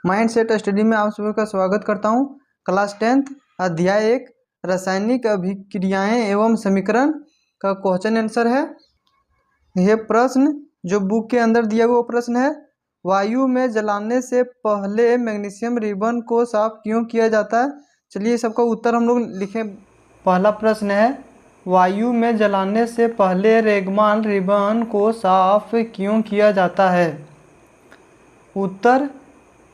Mindset study में आप सभी का स्वागत करता हूं। क्लास 10th अध्याय 1 रासायनिक अभिक्रियाएं एवं समीकरण का क्वेश्चन आंसर है। यह प्रश्न जो बुक के अंदर दिया हुआ प्रश्न है, वायु में जलाने से पहले मैग्नीशियम रिबन को साफ क्यों किया जाता है। चलिए सबका उत्तर हम लोग लिखें। पहला प्रश्न है, वायु में जलाने से पहले रेगमान रिबन को साफ क्यों किया जाता है। उत्तर,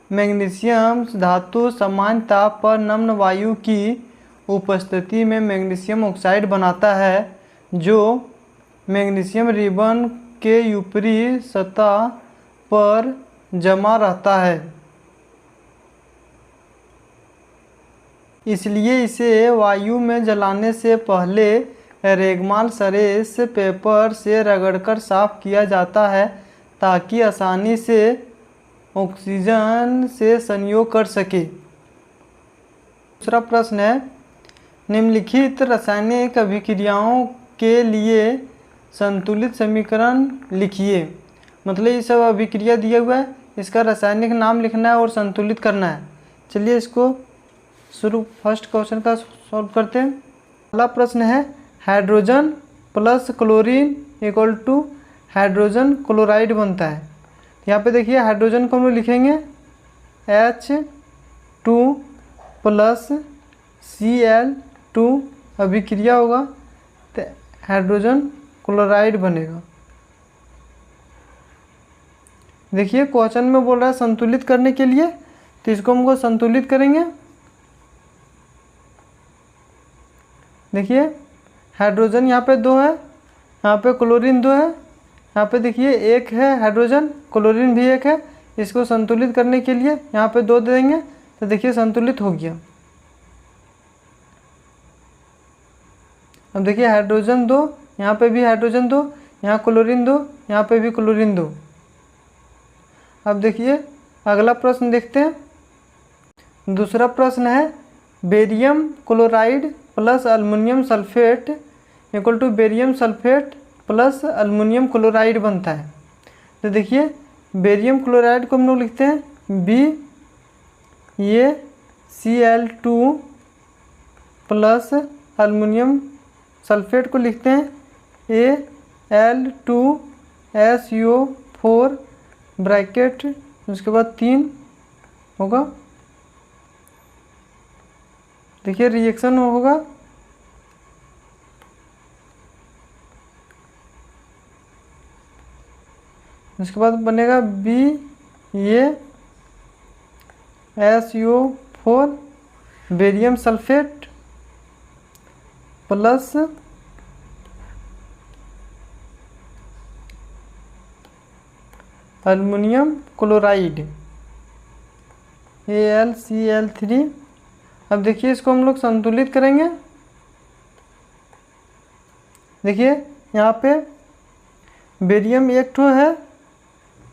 मैग्नीशियम धातु सामान्य ताप पर नम्न वायु की उपस्थिति में मैग्नीशियम ऑक्साइड बनाता है, जो मैग्नीशियम रिबन के ऊपरी सतह पर जमा रहता है। इसलिए इसे वायु में जलाने से पहले रेगमाल सरेस पेपर से रगड़कर साफ किया जाता है, ताकि आसानी से ऑक्सीजन से संयोग कर सके। दूसरा प्रश्न है, निम्नलिखित रासायनिक अभिक्रियाओं के लिए संतुलित समीकरण लिखिए। मतलब ये सब अभिक्रिया दिया हुआ है, इसका रासायनिक नाम लिखना है और संतुलित करना है। चलिए इसको फर्स्ट क्वेश्चन का सॉल्व करते हैं। पहला प्रश्न है, hydrogen plus chlorine equal to hydrogen chloride बनता है। यहाँ पे देखिए हाइड्रोजन को हम लोग लिखेंगे H2 प्लस Cl2, अभिक्रिया होगा तो हाइड्रोजन क्लोराइड बनेगा। देखिए क्वेश्चन में बोल रहा है संतुलित करने के लिए, तो इसको हमको संतुलित करेंगे। देखिए हाइड्रोजन यहाँ पे 2 है, यहाँ पे क्लोरीन 2 है, यहाँ पे देखिए 1 है हाइड्रोजन, क्लोरीन भी 1 है। इसको संतुलित करने के लिए यहाँ पे 2 दे देंगे, तो देखिए संतुलित हो गया। अब देखिए हाइड्रोजन 2, यहाँ पे भी हाइड्रोजन 2, यहाँ क्लोरीन 2, यहाँ पे भी क्लोरीन 2। अब देखिए अगला प्रश्न देखते हैं। दूसरा प्रश्न है, barium chloride plus aluminium sulphate equal to barium sulphate plus aluminium chloride बनता है। तो देखिए बेरियम क्लोराइड को हम लोग लिखते हैं B, ये Cl2 प्लस अल्युमिनियम सल्फेट को लिखते हैं Al2SO4 ब्रैकेट, उसके बाद 3 होगा। देखिए रिएक्शन होगा, उसके बाद बनेगा B, ये SO4 barium sulphate plus aluminium chloride AlCl3। अब देखिए इसको हम लोग संतुलित करेंगे। देखिए यहाँ पे बेरियम 1 ठो है,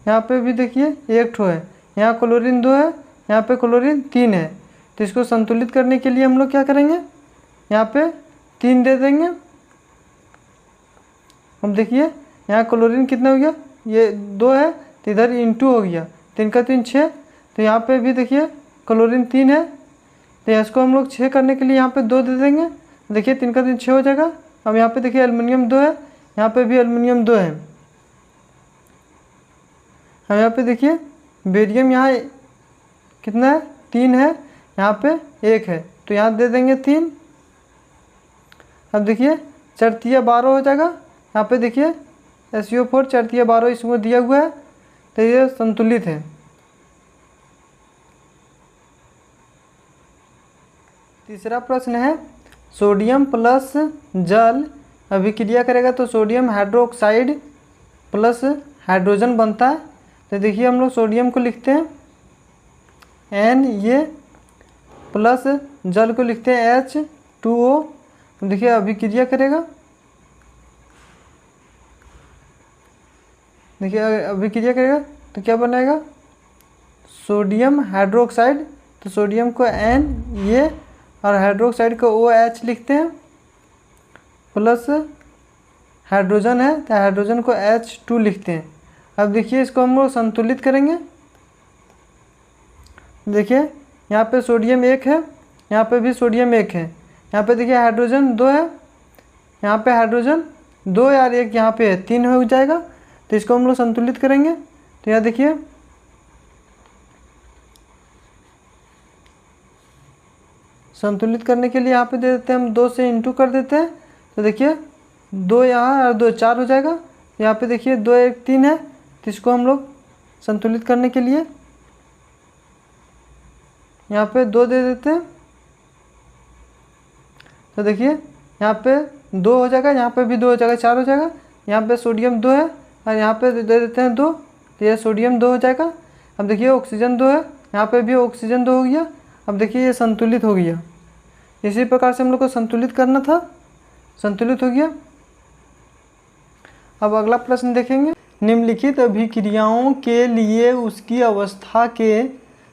यहाँ पे भी देखिए 1 ठो है, यहाँ क्लोरीन 2 है, यहाँ पे क्लोरीन 3 है। तो इसको संतुलित करने के लिए हम लोग क्या करेंगे, यहाँ पे 3 दे देंगे। अब देखिए यहाँ क्लोरीन कितना हो गया, ये 2 है, तो इधर × हो गया, 3 का 3 6। तो यहाँ पे भी देखिए क्लोरीन 3 है, तो इसको हम लोग 6 करने के लिए यहाँ पे 2 दे देंगे। देखिए 3 का 3 6 हो जाएगा। अब यहाँ पे देखिए एल्युमिनियम 2 है, यहाँ पे भी एल्युमिनियम 2 है। अब यहाँ पे देखिए बेरियम यहाँ कितना है, 3 है, यहाँ पे 1 है, तो यहाँ दे देंगे 3। अब देखिए 4 × 12 हो जाएगा। यहाँ पे देखिए SO4 4 × 12 इसको दिया हुआ है, तो ये संतुलित है। तीसरा प्रश्न है, सोडियम प्लस जल अभिक्रिया करेगा तो सोडियम हाइड्रोक्साइड प्लस हाइड्रोजन बनता है। तो देखिए हम लोग सोडियम को लिखते हैं N, ये प्लस जल को लिखते हैं H2O। देखिए अभिक्रिया करेगा, देखिए अभिक्रिया करेगा तो क्या बनाएगा, सोडियम हाइड्रोक्साइड। तो सोडियम को N, ये और हाइड्रोक्साइड को OH लिखते हैं, प्लस हाइड्रोजन है तो हाइड्रोजन को H2 लिखते हैं। अब देखिए इसको हम लोग संतुलित करेंगे। देखिए यहाँ पे सोडियम 1 है, यहाँ पे भी सोडियम 1 है, यहाँ पे देखिए हाइड्रोजन 2 है, यहाँ पे हाइड्रोजन 2 यार 1 यहाँ पे है, 3 हो जाएगा। तो इसको हम लोग संतुलित करेंगे। तो यहाँ देखिए संतुलित करने के लिए यहाँ पे दे देते हैं हम 2 से इंटू कर देते हैं। तो देखिए 2 यहाँ और 2 4 हो जाएगा। यहाँ पे देखिए 2 1 3 है, तो इसको हम लोग संतुलित करने के लिए यहाँ पे 2 दे देते हैं। तो देखिए यहाँ पे 2 हो जाएगा, यहाँ पे भी 2 हो जाएगा, 4 हो जाएगा। यहाँ पे सोडियम 2 है और यहाँ पे दे देते हैं 2, तो ये सोडियम 2 हो जाएगा। अब देखिए ऑक्सीजन 2 है, यहाँ पे भी ऑक्सीजन 2 हो गया। अब देखिए ये संतुलित हो गया। इसी प्रकार से हम लोग को संतुलित करना था, संतुलित हो गया। अब अगला प्रश्न देखेंगे। निम्नलिखित अभिक्रियाओं के लिए उसकी अवस्था के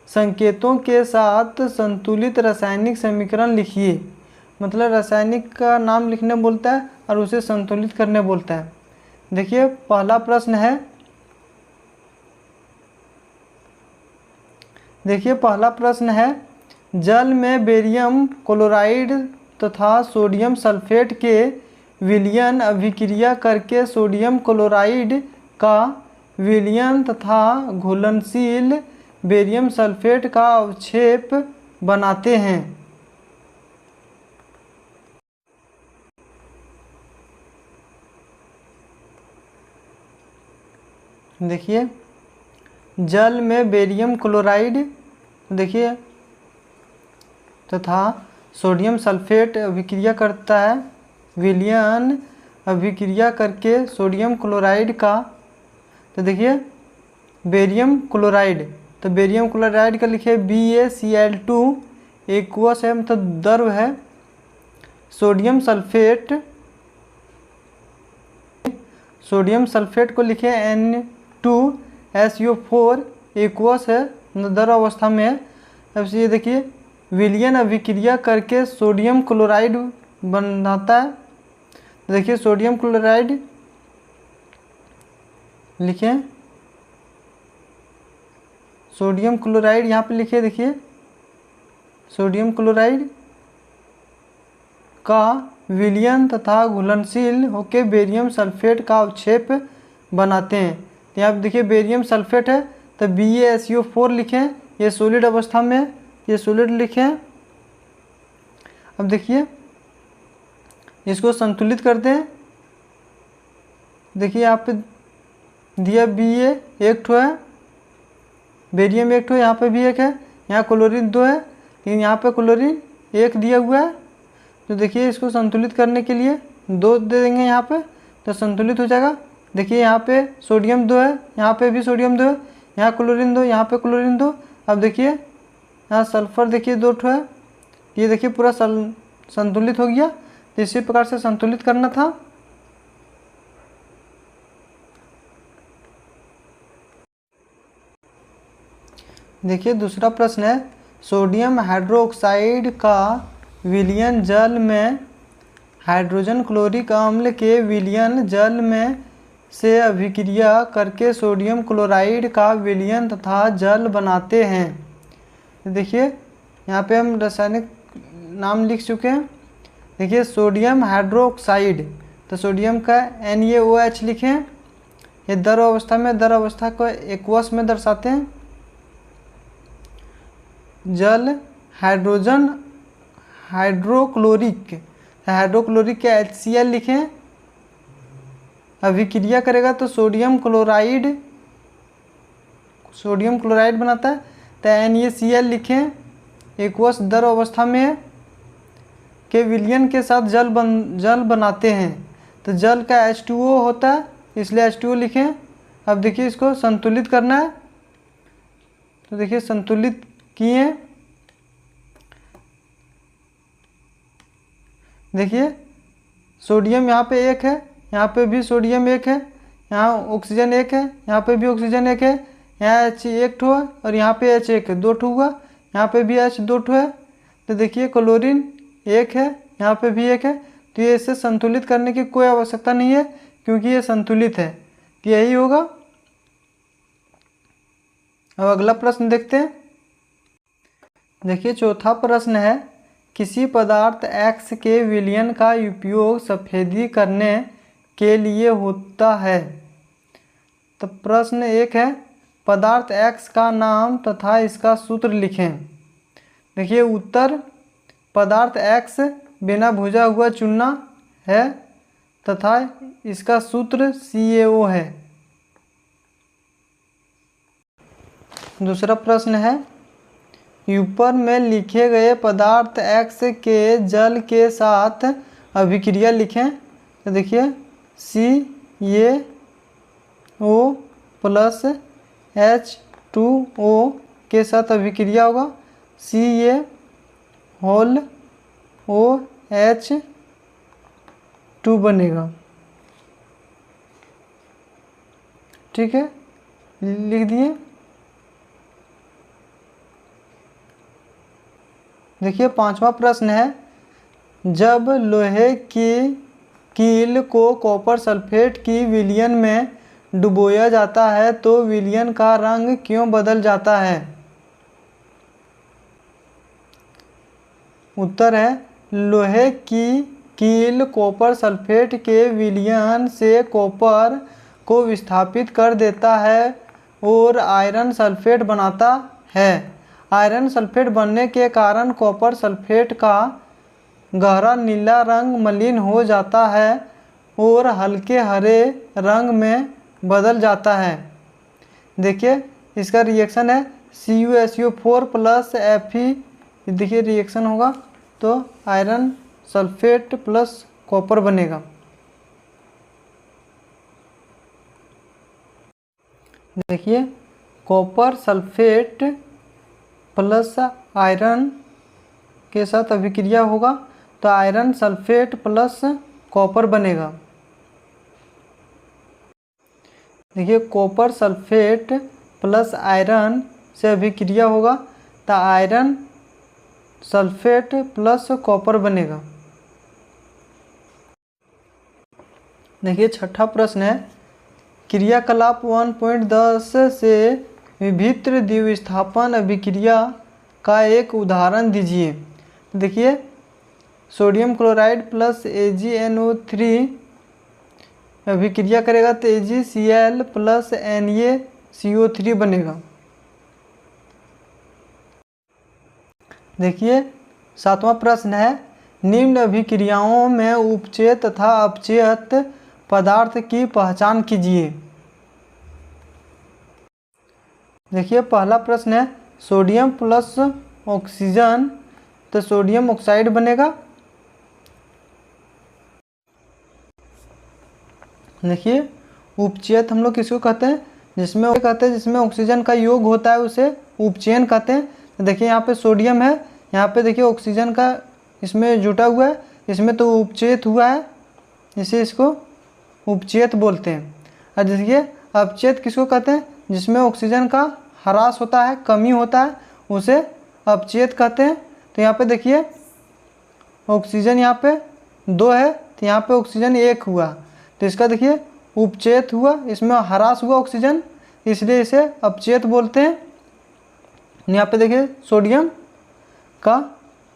संकेतों के साथ संतुलित रासायनिक समीकरण लिखिए। मतलब रासायनिक का नाम लिखने बोलता है और उसे संतुलित करने बोलता है। देखिए पहला प्रश्न है, देखिए पहला प्रश्न है, जल में बेरियम क्लोराइड तथा सोडियम सल्फेट के विलयन अभिक्रिया करके सोडियम क्लोराइड का विलयन तथा घुलनशील बेरियम सल्फेट का अवक्षेप बनाते हैं। देखिए जल में बेरियम क्लोराइड देखिए तथा सोडियम सल्फेट अभिक्रिया करता है, विलयन अभिक्रिया करके सोडियम क्लोराइड का। तो देखिए बेरियम क्लोराइड, तो बेरियम क्लोराइड का लिखिए BaCl2 एक्वस है, मतलब द्रव है। सोडियम सल्फेट, सोडियम सल्फेट को लिखे N2SO4 एक्वस है, द्रव अवस्था में है। अब ये देखिए विलयन अभिक्रिया करके सोडियम क्लोराइड बनाता है। देखिए सोडियम क्लोराइड लिखे, सोडियम क्लोराइड यहाँ पे लिखिए। देखिए सोडियम क्लोराइड का विलयन तथा घुलनशील होकर बेरियम सल्फेट का अवक्षेप बनाते हैं। तो यहाँ पे देखिए बेरियम सल्फेट है, तो BaSO4 लिखें, ये सॉलिड अवस्था में है, ये सॉलिड लिखें। अब देखिए इसको संतुलित करते हैं। देखिए यहाँ पे दिया Ba 1 ठो है, बेरियम 1 ठो, यहाँ पे भी 1 है, यहाँ क्लोरीन 2 है, लेकिन यहाँ पे क्लोरीन 1 दिया हुआ है। तो देखिए इसको संतुलित करने के लिए 2 दे देंगे यहाँ पे, तो संतुलित हो जाएगा। देखिए यहाँ पे सोडियम 2 है, यहाँ पे भी सोडियम 2 है, यहाँ क्लोरीन 2, यहाँ पे क्लोरीन 2। अब देखिए यहाँ सल्फर देखिए 2 ठो है, ये देखिए पूरा संतुलित हो गया। तो इसी प्रकार से संतुलित करना था। देखिए दूसरा प्रश्न है, सोडियम हाइड्रोक्साइड का विलयन जल में हाइड्रोजन क्लोरिक अम्ल के विलयन जल में से अभिक्रिया करके सोडियम क्लोराइड का विलयन तथा जल बनाते हैं। देखिए यहाँ पे हम रासायनिक नाम लिख चुके हैं। देखिए सोडियम हाइड्रोक्साइड, तो सोडियम का NaOH लिखें, ये द्रव अवस्था में, द्रव अवस्था को एक्वस में दर्शाते हैं। जल हाइड्रोजन हाइड्रोक्लोरिक, हाइड्रोक्लोरिक के HCl लिखें, अभिक्रिया करेगा तो सोडियम क्लोराइड बनाता है, तो NaCl लिखें, एक्वस द्रव अवस्था में के विलयन के साथ जल बनाते हैं। तो जल का H2O होता है, इसलिए H2O लिखें। अब देखिए इसको संतुलित करना है, तो देखिए संतुलित किए। देखिए सोडियम यहाँ पे 1 है, यहाँ पे भी सोडियम 1 है, यहाँ ऑक्सीजन 1 है, यहाँ पे भी ऑक्सीजन 1 है, यहाँ H 1 ठो है और यहाँ पे H 1 है, 2 ठो हुआ, यहाँ पे भी H 2 ठो है। तो देखिए क्लोरीन 1 है, यहाँ पे भी 1 है। तो ये इसे संतुलित करने की कोई आवश्यकता नहीं है, क्योंकि ये संतुलित है। तो यही होगा। अब अगला प्रश्न देखते हैं। देखिए चौथा प्रश्न है, किसी पदार्थ X के विलयन का उपयोग सफेदी करने के लिए होता है। तो प्रश्न 1 है, पदार्थ X का नाम तथा इसका सूत्र लिखें। देखिए उत्तर, पदार्थ X बिना भुजा हुआ चूना है तथा इसका सूत्र CaO है। दूसरा प्रश्न है, ऊपर में लिखे गए पदार्थ X के जल के साथ अभिक्रिया लिखें। तो देखिए CaO प्लस H2O के साथ अभिक्रिया होगा, CaOH2 बनेगा। ठीक है, लिख दिए। देखिए पांचवा प्रश्न है, जब लोहे की कील को कॉपर सल्फेट की विलयन में डुबोया जाता है तो विलयन का रंग क्यों बदल जाता है। उत्तर है, लोहे की कील कॉपर सल्फेट के विलयन से कॉपर को विस्थापित कर देता है और आयरन सल्फेट बनाता है। आयरन सल्फेट बनने के कारण कॉपर सल्फेट का गहरा नीला रंग मलिन हो जाता है और हल्के हरे रंग में बदल जाता है। देखिए इसका रिएक्शन है CuSO4 प्लस Fe। देखिए रिएक्शन होगा तो आयरन सल्फेट प्लस कॉपर बनेगा। देखिए कॉपर सल्फेट प्लस आयरन के साथ अभिक्रिया होगा तो आयरन सल्फेट प्लस कॉपर बनेगा। देखिए कॉपर सल्फेट प्लस आयरन से अभिक्रिया होगा तो आयरन सल्फेट प्लस कॉपर बनेगा। देखिए छठा प्रश्न है, क्रियाकलाप 1.10 से विभिन्न द्विविस्थापन अभिक्रिया का एक उदाहरण दीजिए। देखिए सोडियम क्लोराइड प्लस AgNO3 अभिक्रिया करेगा तो AgCl प्लस NaCO3 बनेगा। देखिए सातवां प्रश्न है, निम्न अभिक्रियाओं में उपचयित तथा अपचयित पदार्थ की पहचान कीजिए। देखिए पहला प्रश्न है, सोडियम प्लस ऑक्सीजन तो सोडियम ऑक्साइड बनेगा। देखिए उपचयित हम लोग किसको कहते हैं, जिसमें ऑक्सीजन का योग होता है उसे उपचयन कहते हैं। तो देखिए यहाँ पे सोडियम है, यहाँ पे देखिए ऑक्सीजन का इसमें जुटा हुआ है, इसमें तो उपचयित हुआ है, इसे इसको उपचयित बोलते हैं। और देखिए अपचयित किसको कहते हैं, जिसमें ऑक्सीजन का ह्रास होता है, कमी होता है, उसे अपचयित कहते हैं। तो यहाँ पे देखिए ऑक्सीजन यहाँ पे 2 है तो यहाँ पे ऑक्सीजन 1 हुआ तो इसका देखिए उपचयित हुआ, इसमें ह्रास हुआ ऑक्सीजन, इसलिए इसे अपचयित बोलते हैं। यहाँ पे देखिए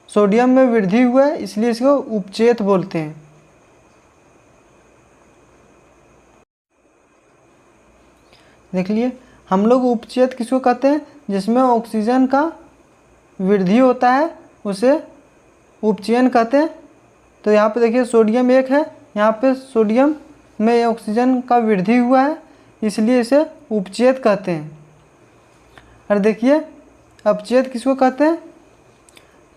सोडियम में वृद्धि हुआ है इसलिए इसको उपचयित बोलते हैं। देख लिए हम लोग उपचयित किसको कहते हैं, जिसमें ऑक्सीजन का वृद्धि होता है उसे उपचयन कहते हैं। तो यहाँ पे देखिए सोडियम 1 है, यहाँ पे सोडियम में ऑक्सीजन का वृद्धि हुआ है इसलिए इसे उपचयित कहते हैं। और देखिए अपचयित किसको कहते हैं,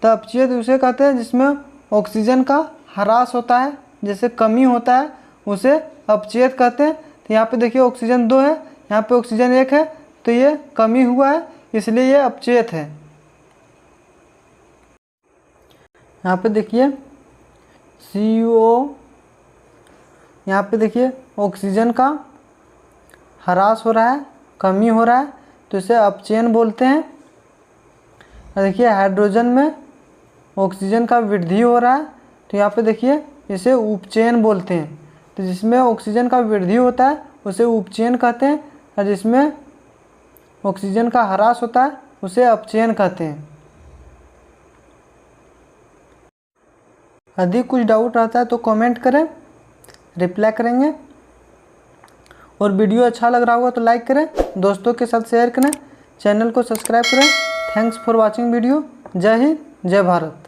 तो अपचयित उसे कहते हैं जिसमें ऑक्सीजन का ह्रास होता है, जैसे कमी होता है, उसे अपचयित कहते हैं। तो यहाँ पे देखिए ऑक्सीजन 2 है, यहाँ पे ऑक्सीजन 1 है तो ये कमी हुआ है इसलिए ये अपचयित है। यहाँ पे देखिए CuO, यहाँ पे देखिए ऑक्सीजन का ह्रास हो रहा है, कमी हो रहा है तो इसे अपचयन बोलते हैं। और देखिए हाइड्रोजन में ऑक्सीजन का वृद्धि हो रहा है तो यहाँ पे देखिए इसे उपचयन बोलते हैं। तो जिसमें ऑक्सीजन का वृद्धि होता है उसे उपचयन कहते हैं और जिसमें ऑक्सीजन का ह्रास होता है उसे अपचयन कहते हैं। अधिक कुछ डाउट रहता है तो कमेंट करें, रिप्लाई करेंगे। और वीडियो अच्छा लग रहा होगा तो लाइक करें, दोस्तों के साथ शेयर करें, चैनल को सब्सक्राइब करें। Thanks for watching video. जय हिंद, जय भारत।